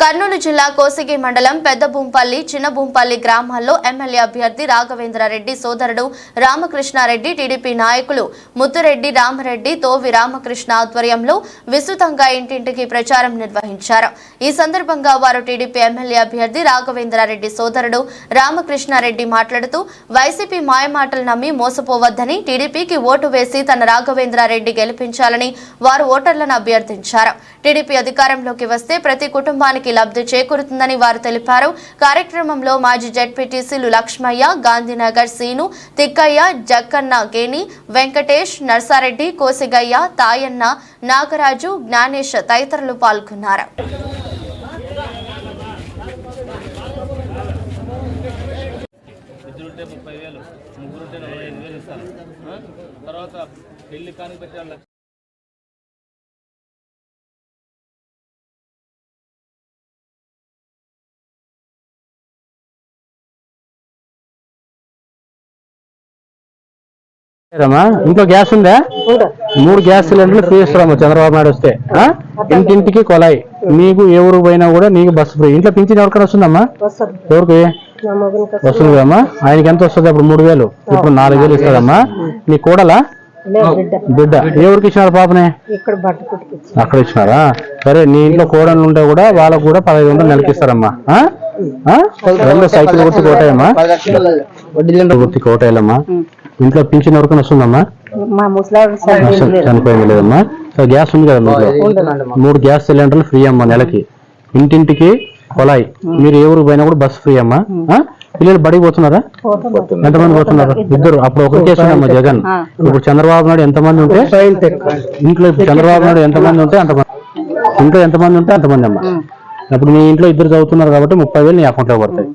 కర్నూలు జిల్లా కోసిగి మండలం పెద్దభూంపల్లి చిన్నభూంపల్లి గ్రామాల్లో ఎమ్మెల్యే అభ్యర్థి రాఘవేంద్రారెడ్డి సోదరుడు రామకృష్ణారెడ్డి టీడీపీ నాయకులు ముత్తురెడ్డి రామరెడ్డి తోవి రామకృష్ణ ఆధ్వర్యంలో విస్తృతంగా ఇంటింటికి ప్రచారం నిర్వహించారు। ఈ సందర్భంగా వారు టీడీపీ ఎమ్మెల్యే అభ్యర్థి రాఘవేంద్రారెడ్డి సోదరుడు రామకృష్ణారెడ్డి మాట్లాడుతూ వైసీపీ మాయమాటలు నమ్మి మోసపోవద్దని టీడీపీకి ఓటు వేసి తన రాఘవేంద్రారెడ్డి గెలిపించాలని వారు ఓటర్లను అభ్యర్థించారు। టీడీపీ అధికారంలోకి వస్తే ప్రతి కుటుంబానికి లబ్ధి చేకూరుతుందని వారు తెలిపారు। కార్యక్రమంలో మాజీ జెడ్పీటీసీలు లక్ష్మయ్య, గాంధీనగర్ సీను, తిక్కయ్య, జక్కన్న గేని, వెంకటేష్, నర్సారెడ్డి, కోసిగయ్య, తాయన్న, నాగరాజు, జ్ఞానేష్ తదితరులు పాల్గొన్నారు। ఇంట్లో గ్యాస్ ఉందా? 3 గ్యాస్ సిలిండర్లు ఫ్రీ ఇస్తారమ్మా చంద్రబాబు నాయుడు వస్తే। ఇంటింటికి కొలాయి, నీకు ఏ ఊరు పోయినా కూడా నీకు బస్సు ఫ్రీ। ఇంట్లో పింఛన్ ఎవరికైనా వస్తుందమ్మా? ఎవరికి వస్తుంది కదమ్మా? ఆయనకి ఎంత వస్తుంది? అప్పుడు 3000, ఇప్పుడు 4000 ఇస్తారమ్మా। నీ కూడలా బిడ్డ ఎవరికి ఇచ్చినారు పాపనే? అక్కడ ఇచ్చినారా? సరే, నీ ఇంట్లో కోడలు ఉంటే కూడా వాళ్ళకు కూడా 1500 నెలకి ఇస్తారమ్మా। 2 సైకిల్ గుర్తి కోటాయమ్మా, గుర్తి కోటాయాలమ్మా। ఇంట్లో పింఛన్ ఎవరికైనా వస్తుందమ్మా? చనిపోయింది లేదమ్మా? సో గ్యాస్ ఉంది కదా మీకు? 3 గ్యాస్ సిలిండర్లు ఫ్రీ అమ్మా నెలకి। ఇంటింటికి కొలాయి, మీరు ఏ ఊరికి పోయినా కూడా బస్సు ఫ్రీ అమ్మా। పిల్లలు బడికి పోతున్నారా? ఎంతమంది పోతున్నారు? 2। అప్పుడు ఒకరి కేసు అమ్మా జగన్। ఇప్పుడు చంద్రబాబు నాయుడు ఎంతమంది ఉంటే ఇంట్లో, చంద్రబాబు నాయుడు ఎంతమంది ఉంటే అంతమంది, ఇంట్లో ఎంతమంది ఉంటే అంతమంది అమ్మా। అప్పుడు మీ ఇంట్లో 2 చదువుతున్నారు కాబట్టి 30,000 నీ అకౌంట్లో పడతాయి।